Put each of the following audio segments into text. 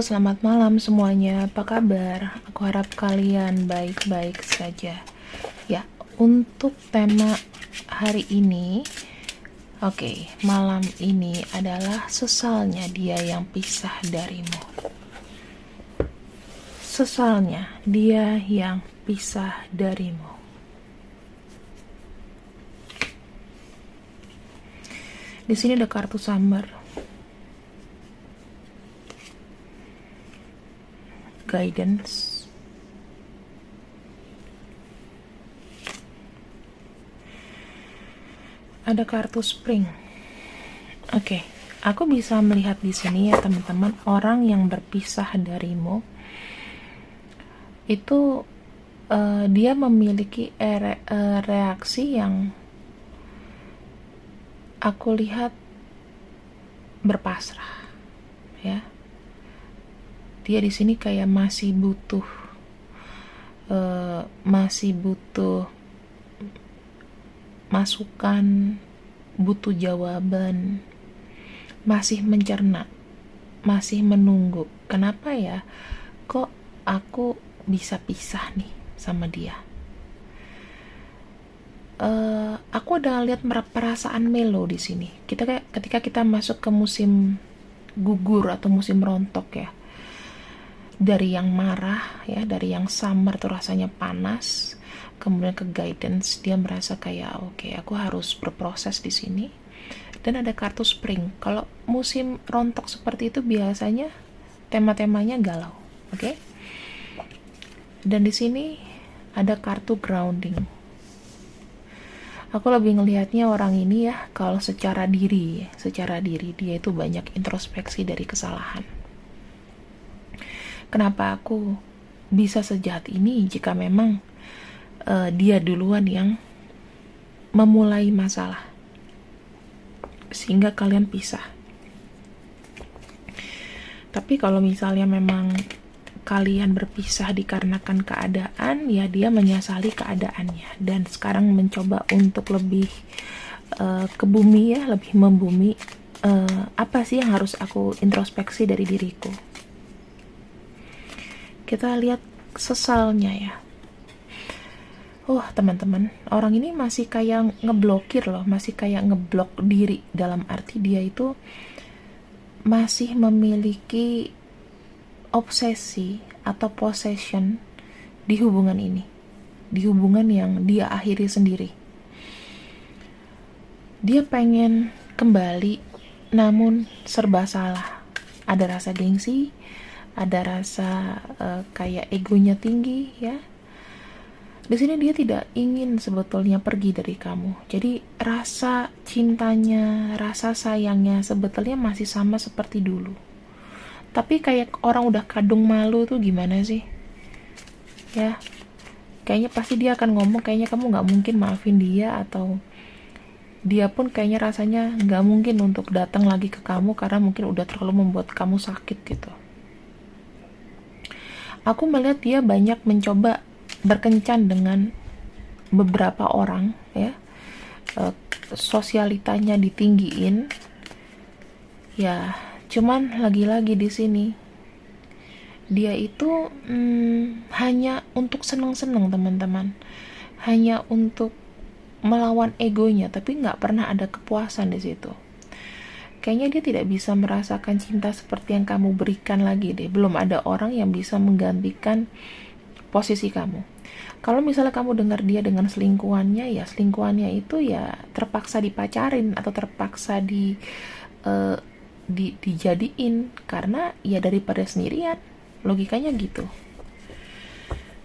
selamat malam semuanya. Apa kabar? Aku harap kalian baik-baik saja. Ya, untuk tema hari ini, malam ini adalah sesalnya dia yang pisah darimu. Sesalnya dia yang pisah darimu. Di sini ada kartu Summer. Guidance, ada kartu Spring. Aku bisa melihat di sini ya teman-teman, orang yang berpisah darimu itu dia memiliki reaksi yang aku lihat berpasrah, ya. Dia di sini kayak masih butuh masukan, butuh jawaban, masih mencerna, masih menunggu. Kenapa ya? Kok aku bisa pisah nih sama dia? Aku ada lihat perasaan melo di sini. Ketika kita masuk ke musim gugur atau musim rontok ya. Dari yang marah ya, dari yang summer tuh rasanya panas, kemudian ke guidance, dia merasa kayak aku harus berproses di sini. Dan ada kartu Spring. Kalau musim rontok seperti itu biasanya tema-temanya galau, oke? Dan di sini ada kartu Grounding. Aku lebih ngelihatnya orang ini ya, kalau secara diri dia itu banyak introspeksi dari kesalahan. Kenapa aku bisa sejahat ini jika memang dia duluan yang memulai masalah sehingga kalian pisah. Tapi kalau misalnya memang kalian berpisah dikarenakan keadaan, ya dia menyesali keadaannya dan sekarang mencoba untuk lebih ke bumi ya, lebih membumi. Apa sih yang harus aku introspeksi dari diriku? Kita lihat sesalnya ya. Teman-teman, orang ini masih kayak ngeblokir loh, masih kayak ngeblok diri, dalam arti dia itu masih memiliki obsesi atau possession di hubungan ini, di hubungan yang dia akhiri sendiri. Dia pengen kembali, namun serba salah. Ada rasa gengsi, ada rasa kayak egonya tinggi ya. Di sini dia tidak ingin sebetulnya pergi dari kamu. Jadi rasa cintanya, rasa sayangnya sebetulnya masih sama seperti dulu. Tapi kayak orang udah kadung malu tuh gimana sih? Ya, kayaknya pasti dia akan ngomong kayaknya kamu nggak mungkin maafin dia, atau dia pun kayaknya rasanya nggak mungkin untuk datang lagi ke kamu karena mungkin udah terlalu membuat kamu sakit gitu. Aku melihat dia banyak mencoba berkencan dengan beberapa orang ya, sosialitanya ditinggiin ya. Cuman lagi-lagi di sini dia itu hanya untuk seneng-seneng teman-teman, hanya untuk melawan egonya, tapi nggak pernah ada kepuasan di situ. Kayaknya dia tidak bisa merasakan cinta seperti yang kamu berikan lagi deh. Belum ada orang yang bisa menggantikan posisi kamu. Kalau misalnya kamu dengar dia dengan selingkuhannya, ya selingkuhannya itu ya terpaksa dipacarin atau terpaksa dijadiin, karena ya daripada sendirian. Logikanya gitu.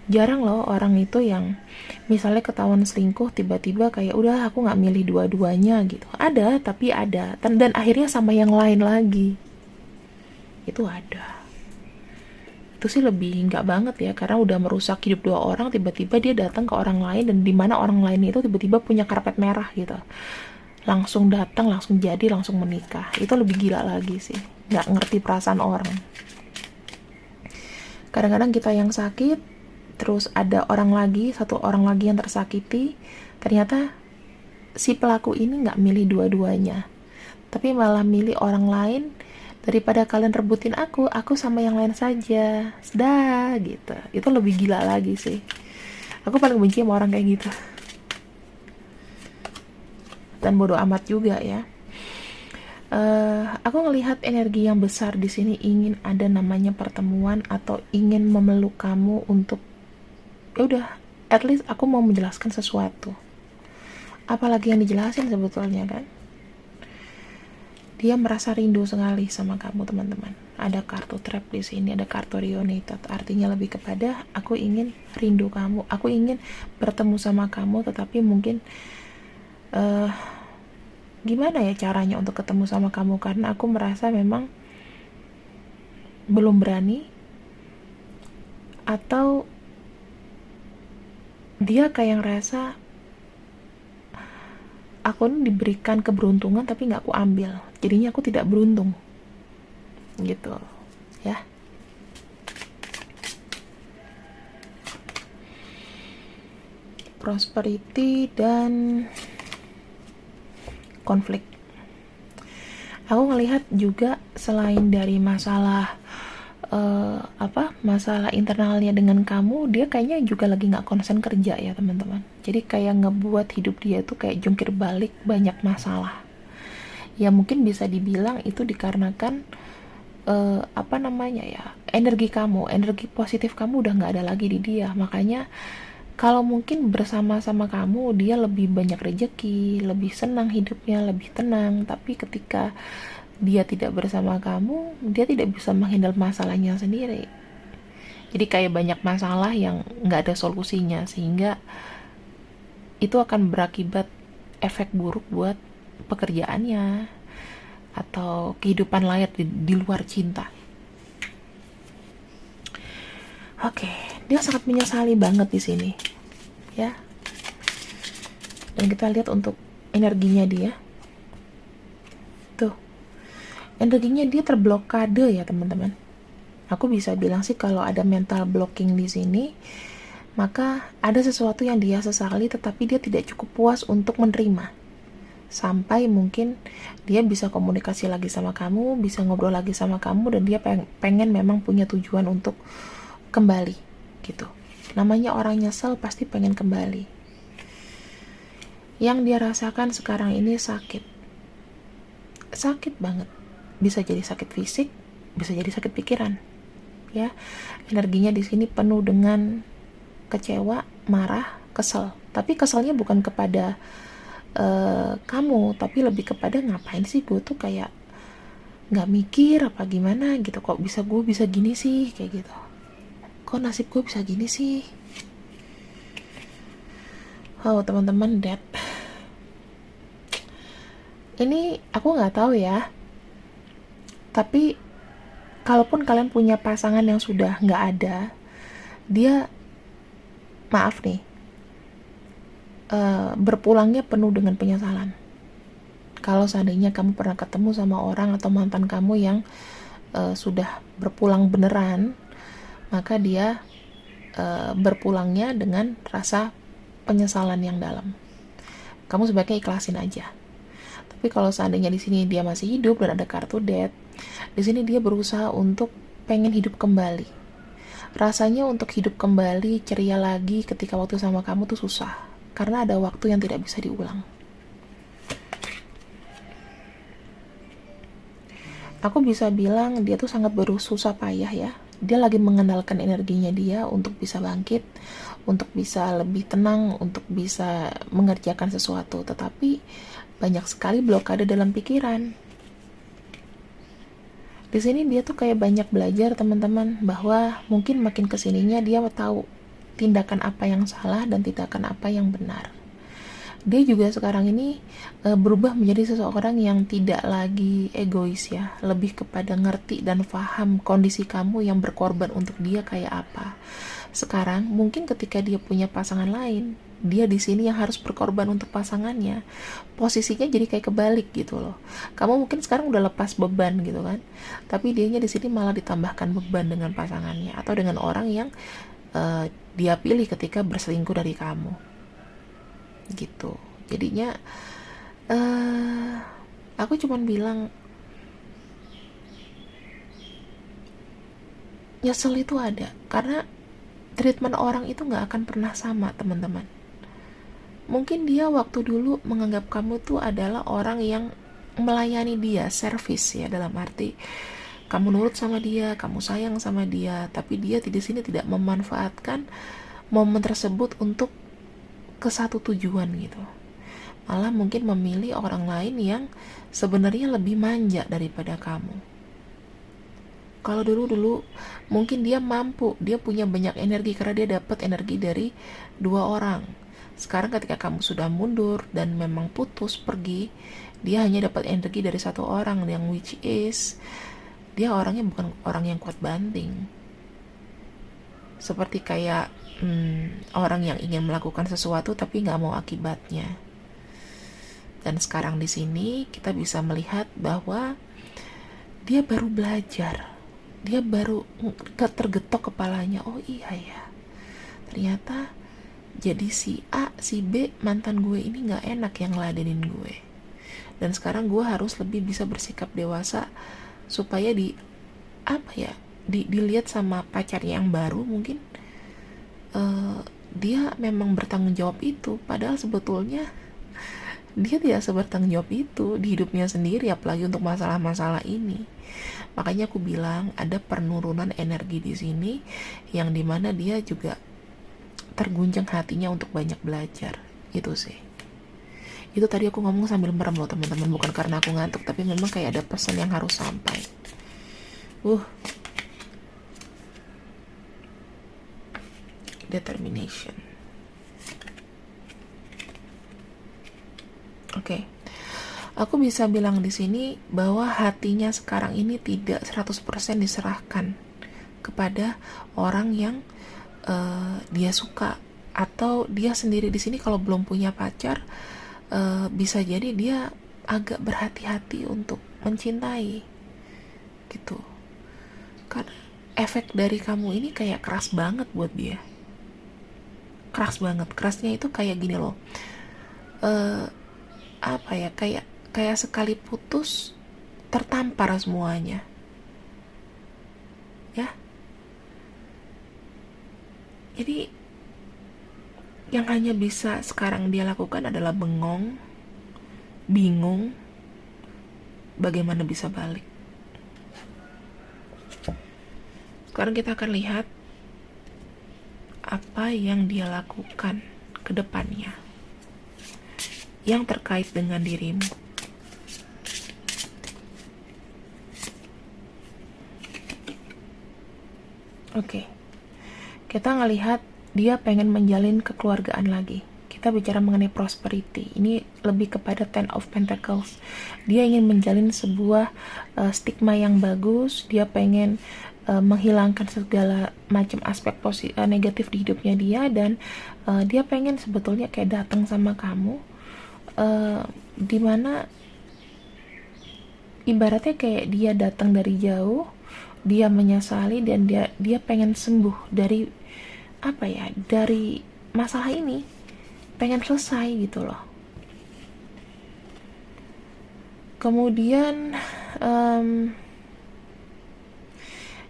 Jarang loh orang itu yang misalnya ketahuan selingkuh tiba-tiba kayak udah aku nggak milih dua-duanya gitu. Ada, tapi ada dan akhirnya sama yang lain lagi. Itu ada. Itu sih lebih nggak banget ya, karena udah merusak hidup dua orang, tiba-tiba dia datang ke orang lain, dan dimana orang lain itu tiba-tiba punya karpet merah gitu, langsung datang, langsung jadi, langsung menikah. Itu lebih gila lagi sih, nggak ngerti perasaan orang. Kadang-kadang kita yang sakit, terus ada satu orang lagi yang tersakiti, ternyata si pelaku ini nggak milih dua-duanya, tapi malah milih orang lain Daripada kalian rebutin aku sama yang lain saja, sudah gitu. Itu lebih gila lagi sih. Aku paling benci sama orang kayak gitu. Dan bodoh amat juga ya. Aku ngelihat energi yang besar di sini, ingin ada namanya pertemuan atau ingin memeluk kamu untuk, ya udah, at least aku mau menjelaskan sesuatu. Apalagi yang dijelasin sebetulnya kan. Dia merasa rindu sekali sama kamu, teman-teman. Ada kartu trap di sini, ada kartu reunited. Artinya lebih kepada aku ingin rindu kamu, aku ingin bertemu sama kamu, tetapi mungkin gimana ya caranya untuk ketemu sama kamu, karena aku merasa memang belum berani, atau dia kayak ngerasa aku ini diberikan keberuntungan tapi nggak aku ambil, jadinya aku tidak beruntung gitu ya. Prosperity dan konflik. Aku ngelihat juga selain dari masalah masalah internalnya dengan kamu, dia kayaknya juga lagi nggak konsen kerja ya teman-teman. Jadi kayak ngebuat hidup dia tuh kayak jungkir balik, banyak masalah. Ya mungkin bisa dibilang itu dikarenakan energi kamu, energi positif kamu udah nggak ada lagi di dia. Makanya kalau mungkin bersama-sama kamu dia lebih banyak rejeki, lebih senang hidupnya, lebih tenang. Tapi ketika dia tidak bersama kamu, dia tidak bisa menghandle masalahnya sendiri. Jadi kayak banyak masalah yang nggak ada solusinya, sehingga itu akan berakibat efek buruk buat pekerjaannya atau kehidupan layak di luar cinta. Oke, dia sangat menyesali banget di sini, ya. Dan kita lihat untuk energinya dia. Tuh, energinya dia terblokade ya teman-teman. Aku bisa bilang sih kalau ada mental blocking di sini, maka ada sesuatu yang dia sesali tetapi dia tidak cukup puas untuk menerima. Sampai mungkin dia bisa komunikasi lagi sama kamu, bisa ngobrol lagi sama kamu, dan dia pengen memang punya tujuan untuk kembali gitu. Namanya orang nyesel pasti pengen kembali. Yang dia rasakan sekarang ini sakit banget. Bisa jadi sakit fisik, bisa jadi sakit pikiran ya. Energinya di sini penuh dengan kecewa, marah, kesel. Tapi keselnya bukan kepada kamu, tapi lebih kepada ngapain sih gue tuh kayak nggak mikir apa gimana gitu, kok gue bisa gini sih, kayak gitu, kok nasib gue bisa gini sih. Oh teman-teman, ini aku nggak tahu ya, tapi kalaupun kalian punya pasangan yang sudah nggak ada, dia maaf nih, berpulangnya penuh dengan penyesalan. Kalau seandainya kamu pernah ketemu sama orang atau mantan kamu yang sudah berpulang beneran, maka dia berpulangnya dengan rasa penyesalan yang dalam. Kamu sebaiknya ikhlasin aja. Tapi kalau seandainya di sini dia masih hidup dan ada kartu death, di sini dia berusaha untuk pengen hidup kembali. Rasanya untuk hidup kembali, ceria lagi ketika waktu sama kamu tuh susah. Karena ada waktu yang tidak bisa diulang. Aku bisa bilang dia tuh sangat susah payah ya. Dia lagi mengandalkan energinya dia untuk bisa bangkit, untuk bisa lebih tenang, untuk bisa mengerjakan sesuatu. Tetapi banyak sekali blokade dalam pikiran. Di sini dia tuh kayak banyak belajar teman-teman, bahwa mungkin makin kesininya dia tahu tindakan apa yang salah dan tindakan apa yang benar. Dia juga sekarang ini berubah menjadi seseorang yang tidak lagi egois ya, lebih kepada ngerti dan paham kondisi kamu yang berkorban untuk dia kayak apa. Sekarang mungkin ketika dia punya pasangan lain, dia di sini yang harus berkorban untuk pasangannya. Posisinya jadi kayak kebalik gitu loh. Kamu mungkin sekarang udah lepas beban gitu kan, tapi dianya di sini malah ditambahkan beban dengan pasangannya atau dengan orang yang dia pilih ketika berselingkuh dari kamu gitu. Jadinya aku cuman bilang nyesel itu ada, karena treatment orang itu nggak akan pernah sama, teman-teman. Mungkin dia waktu dulu menganggap kamu tuh adalah orang yang melayani dia, service ya, dalam arti kamu nurut sama dia, kamu sayang sama dia, tapi dia di sini tidak memanfaatkan momen tersebut untuk ke satu tujuan gitu. Malah mungkin memilih orang lain yang sebenarnya lebih manja daripada kamu. Kalau dulu mungkin dia mampu, dia punya banyak energi karena dia dapat energi dari dua orang. Sekarang ketika kamu sudah mundur dan memang putus pergi, dia hanya dapat energi dari satu orang, yang which is dia orangnya bukan orang yang kuat banting. Seperti kayak orang yang ingin melakukan sesuatu tapi nggak mau akibatnya. Dan sekarang di sini kita bisa melihat bahwa dia baru belajar, dia baru tergetok kepalanya, oh iya ya, ternyata jadi si A, si B, mantan gue ini gak enak yang ngeladenin gue. Dan sekarang gue harus lebih bisa bersikap dewasa supaya dilihat sama pacarnya yang baru mungkin dia memang bertanggung jawab itu, padahal sebetulnya dia tidak sebertanggung jawab itu di hidupnya sendiri, apalagi untuk masalah-masalah ini. Makanya aku bilang ada penurunan energi di sini, yang dimana dia juga terguncang hatinya untuk banyak belajar. Itu sih. Itu tadi aku ngomong sambil merem loh teman-teman, bukan karena aku ngantuk, tapi memang kayak ada pesan yang harus sampai. Determination. Oke. Aku bisa bilang di sini bahwa hatinya sekarang ini tidak 100% diserahkan kepada orang yang dia suka, atau dia sendiri di sini kalau belum punya pacar, bisa jadi dia agak berhati-hati untuk mencintai gitu. Karena efek dari kamu ini kayak keras banget buat dia. Keras banget. Kerasnya itu kayak gini loh. Kayak sekali putus tertampar semuanya. Ya. Jadi yang hanya bisa sekarang dia lakukan adalah bengong, bingung, bagaimana bisa balik. Sekarang kita akan lihat apa yang dia lakukan ke depannya yang terkait dengan dirimu. Oke. Kita ngelihat dia pengen menjalin kekeluargaan lagi. Kita bicara mengenai prosperity. Ini lebih kepada Ten of Pentacles. Dia ingin menjalin sebuah stigma yang bagus. Dia pengen menghilangkan segala macam aspek negatif di hidupnya dia, dan dia pengen sebetulnya kayak datang sama kamu, dimana ibaratnya kayak dia datang dari jauh, dia menyesali, dan dia pengen sembuh dari dari masalah ini, pengen selesai gitu loh. Kemudian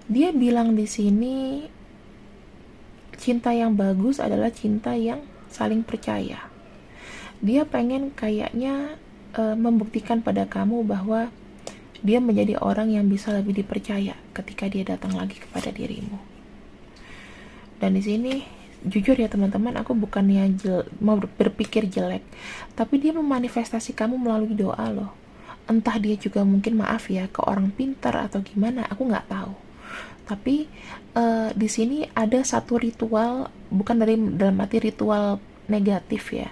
dia bilang di sini cinta yang bagus adalah cinta yang saling percaya. Dia pengen kayaknya membuktikan pada kamu bahwa dia menjadi orang yang bisa lebih dipercaya ketika dia datang lagi kepada dirimu. Dan di sini jujur ya teman-teman, aku bukannya mau berpikir jelek, tapi dia memanifestasi kamu melalui doa loh. Entah dia juga mungkin maaf ya ke orang pintar atau gimana, aku nggak tahu. Tapi di sini ada satu ritual, bukan dalam arti ritual negatif ya,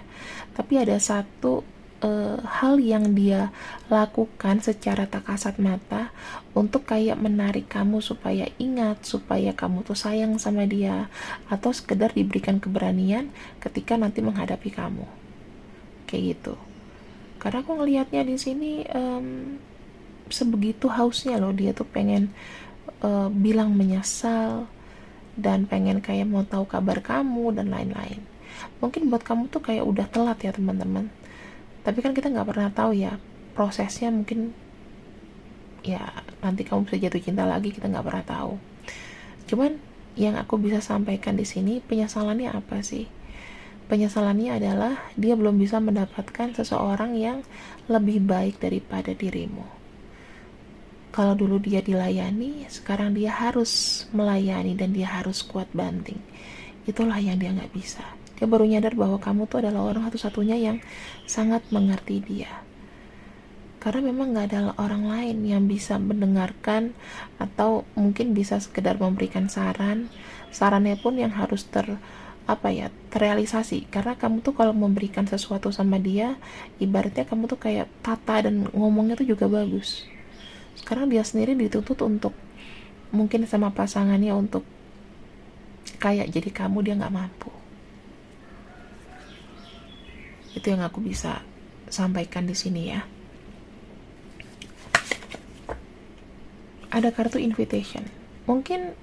tapi ada satu hal yang dia lakukan secara tak kasat mata untuk kayak menarik kamu supaya ingat, supaya kamu tuh sayang sama dia, atau sekedar diberikan keberanian ketika nanti menghadapi kamu, kayak gitu. Karena aku ngelihatnya di sini sebegitu hausnya loh dia tuh pengen bilang menyesal dan pengen kayak mau tahu kabar kamu dan lain-lain. Mungkin buat kamu tuh kayak udah telat ya teman-teman, tapi kan kita nggak pernah tahu ya prosesnya. Mungkin ya nanti kamu bisa jatuh cinta lagi, kita nggak pernah tahu. Cuman yang aku bisa sampaikan di sini, penyesalannya apa sih? Penyesalannya adalah dia belum bisa mendapatkan seseorang yang lebih baik daripada dirimu. Kalau dulu dia dilayani, sekarang dia harus melayani dan dia harus kuat banting. Itulah yang dia nggak bisa. Dia baru nyadar bahwa kamu tuh adalah orang satu-satunya yang sangat mengerti dia. Karena memang nggak ada orang lain yang bisa mendengarkan atau mungkin bisa sekedar memberikan saran. Sarannya pun yang harus terrealisasi. Karena kamu tuh kalau memberikan sesuatu sama dia, ibaratnya kamu tuh kayak tata dan ngomongnya tuh juga bagus. Sekarang dia sendiri dituntut untuk mungkin sama pasangannya untuk kayak jadi kamu, dia nggak mampu. Itu yang aku bisa sampaikan di sini ya. Ada kartu invitation. Mungkin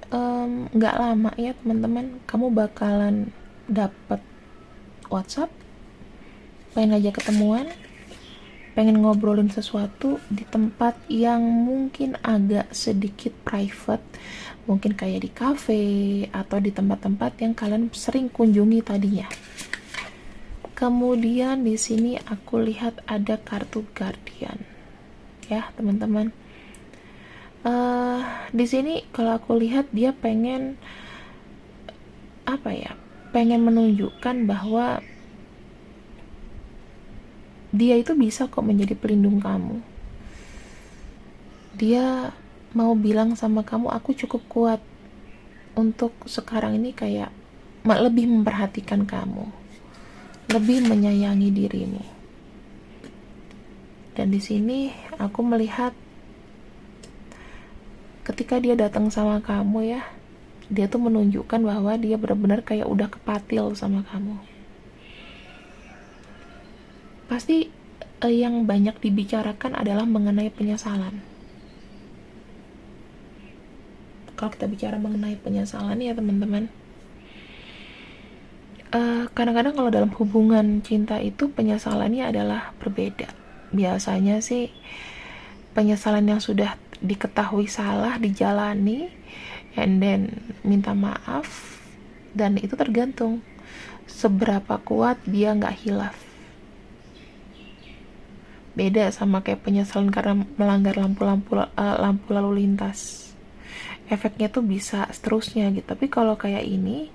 nggak lama ya teman-teman, kamu bakalan dapet WhatsApp, pengen aja ketemuan, pengen ngobrolin sesuatu di tempat yang mungkin agak sedikit private, mungkin kayak di cafe atau di tempat-tempat yang kalian sering kunjungi tadinya. Kemudian di sini aku lihat ada kartu guardian, ya teman-teman. Di sini kalau aku lihat dia pengen pengen menunjukkan bahwa dia itu bisa kok menjadi pelindung kamu. Dia mau bilang sama kamu, aku cukup kuat untuk sekarang ini, kayak lebih memperhatikan kamu, lebih menyayangi dirimu. Dan di sini aku melihat ketika dia datang sama kamu ya, dia tuh menunjukkan bahwa dia benar-benar kayak udah kepatil sama kamu. Pasti yang banyak dibicarakan adalah mengenai penyesalan. Kalau kita bicara mengenai penyesalan ya teman-teman, kadang-kadang kalau dalam hubungan cinta itu penyesalannya adalah berbeda. Biasanya sih penyesalan yang sudah diketahui salah dijalani and then minta maaf, dan itu tergantung seberapa kuat dia nggak hilaf. Beda sama kayak penyesalan karena melanggar lampu lalu lintas, efeknya tuh bisa seterusnya gitu. Tapi kalau kayak ini,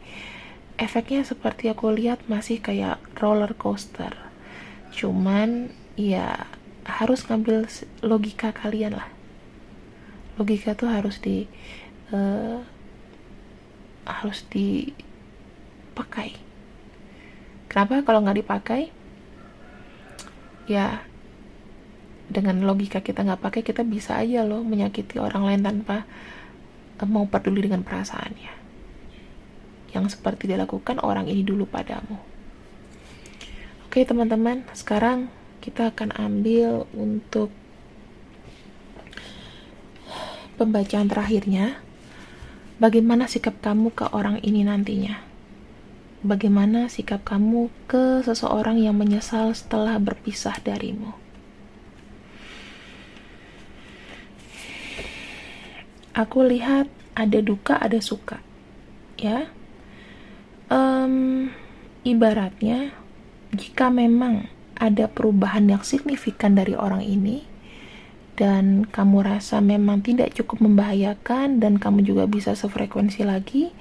efeknya seperti aku lihat masih kayak roller coaster. Cuman ya harus ngambil logika kalian lah. Logika tuh harus dipakai. Kenapa kalau nggak dipakai? Ya dengan logika kita nggak pakai, kita bisa aja loh menyakiti orang lain tanpa mau peduli dengan perasaannya, yang seperti dilakukan orang ini dulu padamu. Oke teman-teman, sekarang kita akan ambil untuk pembacaan terakhirnya. Bagaimana sikap kamu ke orang ini nantinya? Bagaimana sikap kamu ke seseorang yang menyesal setelah berpisah darimu? Aku lihat ada duka, ada suka, ya. Ibaratnya, jika memang ada perubahan yang signifikan dari orang ini, dan kamu rasa memang tidak cukup membahayakan, dan kamu juga bisa sefrekuensi lagi,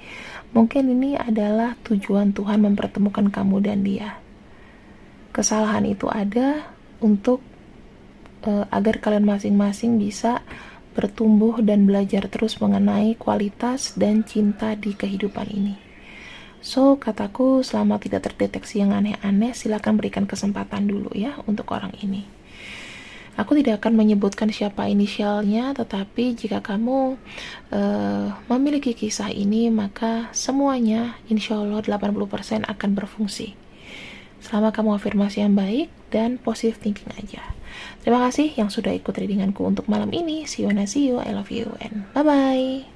mungkin ini adalah tujuan Tuhan mempertemukan kamu dan dia. Kesalahan itu ada untuk agar kalian masing-masing bisa bertumbuh dan belajar terus mengenai kualitas dan cinta di kehidupan ini. So, kataku, selama tidak terdeteksi yang aneh-aneh, silakan berikan kesempatan dulu ya untuk orang ini. Aku tidak akan menyebutkan siapa inisialnya, tetapi jika kamu memiliki kisah ini, maka semuanya insya Allah 80% akan berfungsi. Selama kamu afirmasi yang baik dan positive thinking aja. Terima kasih yang sudah ikut readinganku untuk malam ini. See you, I love you, and bye-bye.